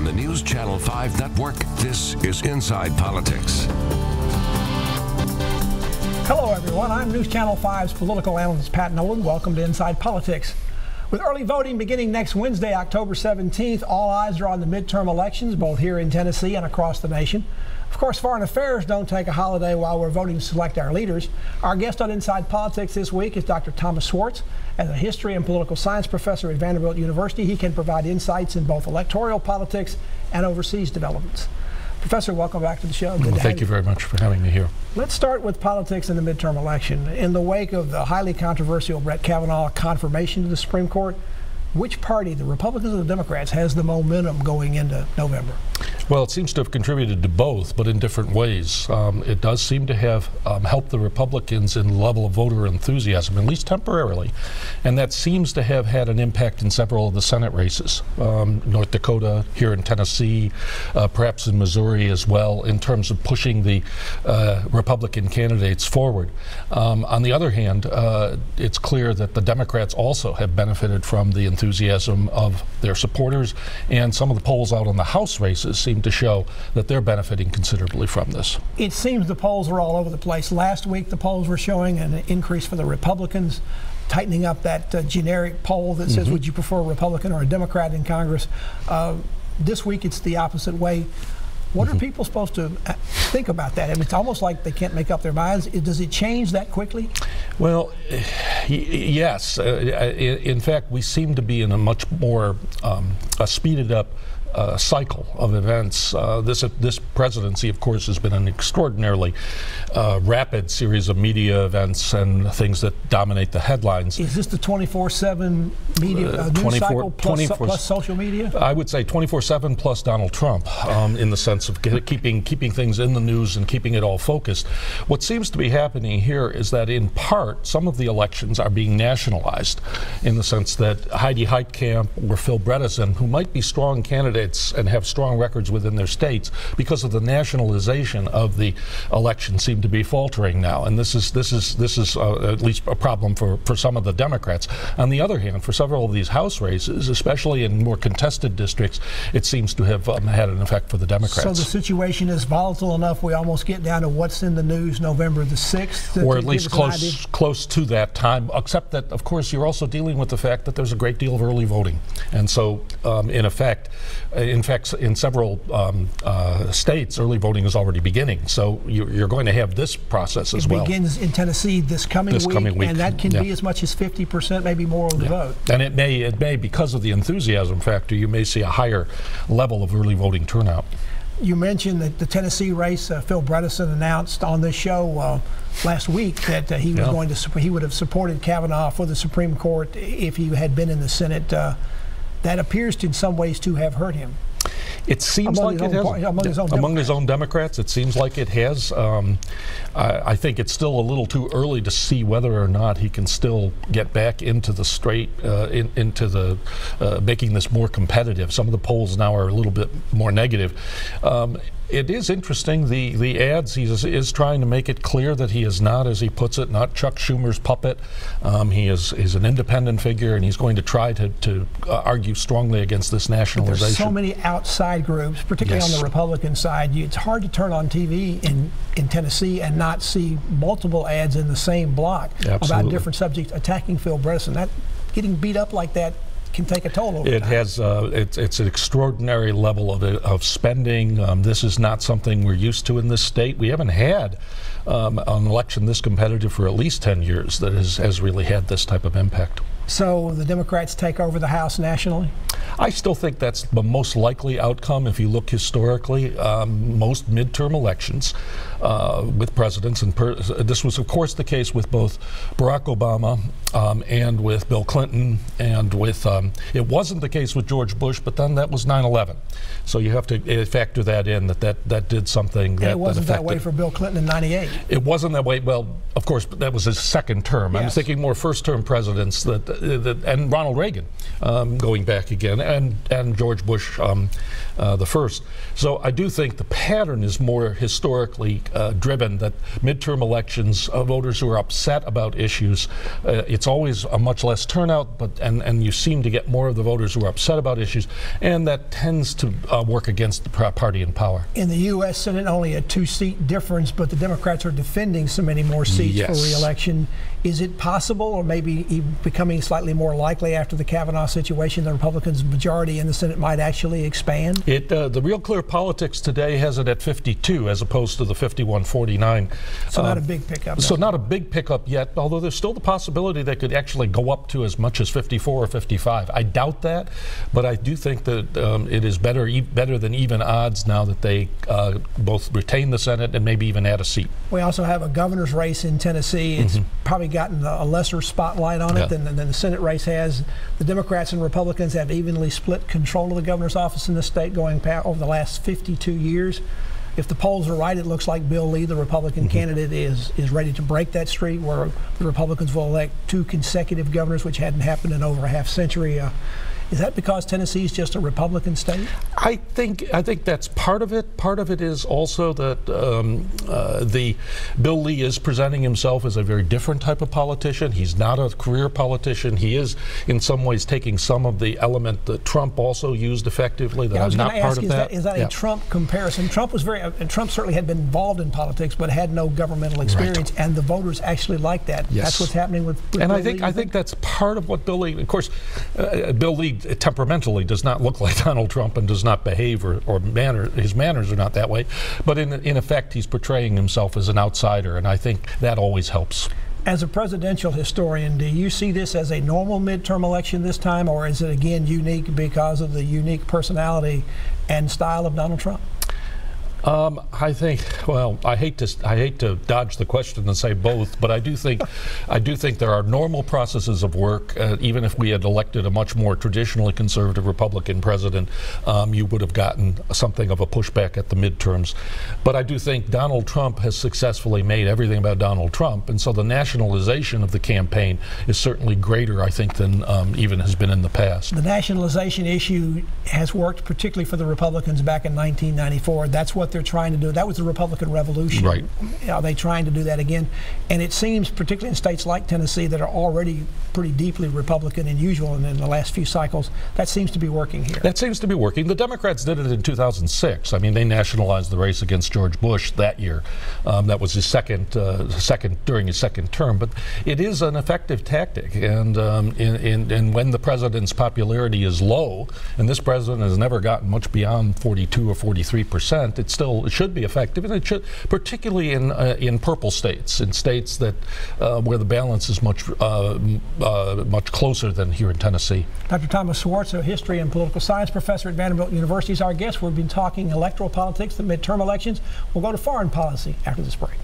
On the News Channel 5 network, this is Inside Politics. Hello, everyone. I'm News Channel 5's political analyst Pat Nolan. Welcome to Inside Politics. With early voting beginning next Wednesday, October 17th, all eyes are on the midterm elections, both here in Tennessee and across the nation. Of course, foreign affairs don't take a holiday while we're voting to select our leaders. Our guest on Inside Politics this week is Dr. Thomas Schwartz. As a history and political science professor at Vanderbilt University, he can provide insights in both electoral politics and overseas developments. Professor, welcome back to the show. Well, thank you very much for having me here. Let's start with politics in the midterm election. In the wake of the highly controversial Brett Kavanaugh confirmation to the Supreme Court, which party, the Republicans or the Democrats, has the momentum going into November? Well, it seems to have contributed to both, but in different ways. It does seem to have helped the Republicans in the level of voter enthusiasm, at least temporarily. And that seems to have had an impact in several of the Senate races. North Dakota, here in Tennessee, perhaps in Missouri as well, in terms of pushing the Republican candidates forward. On the other hand, it's clear that the Democrats also have benefited from the enthusiasm of their supporters, and some of the polls out on the House races seem to show that they're benefiting considerably from this. It seems the polls are all over the place. Last week the polls were showing an increase for the Republicans, tightening up that generic poll that says would you prefer a Republican or a Democrat in Congress. This week it's the opposite way. What are people supposed to think about that? I mean, it's almost like they can't make up their minds. Does it change that quickly? Well, yes. In fact, we seem to be in a much more speeded up cycle of events. This presidency, of course, has been an extraordinarily rapid series of media events and things that dominate the headlines. Is this the 24/7 media news cycle plus social media? I would say 24/7 plus Donald Trump, in the sense of keeping things in the news and keeping it all focused. What seems to be happening here is that in part some of the elections are being nationalized, in the sense that Heidi Heitkamp or Phil Bredesen, who might be strong candidates and have strong records within their states, because of the nationalization of the election, seem to be faltering now, and this is at least a problem for some of the Democrats. On the other hand, for several of these House races, especially in more contested districts, it seems to have had an effect for the Democrats. So the situation is volatile enough we almost get down to what's in the news November the 6th? Or at least close to that time, except that, of course, you're also dealing with the fact that there's a great deal of early voting. And so, in fact, in several states, early voting is already beginning. So you're going to have this process as well. It begins in Tennessee this coming week, and that can be as much as 50%, maybe more of the vote. And it may, because of the enthusiasm factor, you may see a higher level of early voting turnout. You mentioned that the Tennessee race, Phil Bredesen announced on this show last week that he was going to he would have supported Kavanaugh for the Supreme Court if he had been in the Senate. That appears to, in some ways, to have hurt him. It seems like it has. Among his own Democrats, it seems like it has. I think it's still a little too early to see whether or not he can still get back into the straight, into the making this more competitive. Some of the polls now are a little bit more negative. It is interesting, the ads, he is trying to make it clear that he is not, as he puts it, not Chuck Schumer's puppet. He is an independent figure, and he's going to try to argue strongly against this nationalization. There's so many outside groups, particularly on the Republican side. It's hard to turn on TV in Tennessee and not see multiple ads in the same block about different subjects attacking Phil Bredesen. That getting beat up like that can take a toll over it. Has it's an extraordinary level of spending. This is not something we're used to in this state. We haven't had an election this competitive for at least 10 years that has really had this type of impact. So the Democrats take over the House nationally? I still think that's the most likely outcome if you look historically. Most midterm elections with presidents, and this was of course the case with both Barack Obama and with Bill Clinton, and with it wasn't the case with George Bush, but then that was 9/11. So you have to factor that in, that did something that, and it wasn't that way for Bill Clinton in '98. It wasn't that way. Well, of course, that was his second term. Yes. I'm thinking more first-term presidents and Ronald Reagan going back again, and George Bush the first. So I do think the pattern is more historically driven, that midterm elections, voters who are upset about issues, it it's always a much less turnout, but and you seem to get more of the voters who are upset about issues, and that tends to work against the party in power. In the U.S. Senate, only a 2-seat difference, but the Democrats are defending so many more seats for re-election. Is it possible, or maybe even becoming slightly more likely after the Kavanaugh situation, the Republicans' majority in the Senate might actually expand? The Real Clear Politics today has it at 52 as opposed to the 51-49. So not a big pickup. So not a big pickup yet, although there's still the possibility they could actually go up to as much as 54 or 55. I doubt that, but I do think that it is better than even odds now that they both retain the Senate and maybe even add a seat. We also have a governor's race in Tennessee. It's probably gotten a lesser spotlight on it than the Senate race has. The Democrats and Republicans have evenly split control of the governor's office in the state going over the last 52 years. If the polls are right, it looks like Bill Lee, the Republican candidate, is ready to break that streak where the Republicans will elect 2 consecutive governors, which hadn't happened in over a half-century. Is that because Tennessee is just a Republican state? I think that's part of it. Part of it is also that Bill Lee is presenting himself as a very different type of politician. He's not a career politician. He is, in some ways, taking some of the element that Trump also used effectively. That I'm not part of that. Is that a Trump comparison? Trump certainly had been involved in politics, but had no governmental experience, and the voters actually like that. Yes. That's what's happening with Bill Lee. I think that's part of what Bill Lee. Of course, Bill Lee temperamentally does not look like Donald Trump and does not behave his manners are not that way, but in effect he's portraying himself as an outsider, and I think that always helps. As a presidential historian, do you see this as a normal midterm election this time, or is it again unique because of the unique personality and style of Donald Trump? I think, well, I hate to dodge the question and say both, but I do think there are normal processes of work. Even if we had elected a much more traditionally conservative Republican president, you would have gotten something of a pushback at the midterms. But I do think Donald Trump has successfully made everything about Donald Trump, and so the nationalization of the campaign is certainly greater, I think, than even has been in the past. The nationalization issue has worked particularly for the Republicans back in 1994. That's what they're trying to do. That was the Republican Revolution. Right. Are they trying to do that again? And it seems, particularly in states like Tennessee that are already pretty deeply Republican and usual, and in the last few cycles, that seems to be working here. That seems to be working. The Democrats did it in 2006. I mean, they nationalized the race against George Bush that year. That was his during his second term. But it is an effective tactic, and when the president's popularity is low, and this president has never gotten much beyond 42 or 43%, it should be effective, and it should, particularly in purple states, in states that where the balance is much closer than here in Tennessee. Dr. Thomas Schwartz, a history and political science professor at Vanderbilt University, is our guest. We've been talking electoral politics, the midterm elections. We'll go to foreign policy after this break.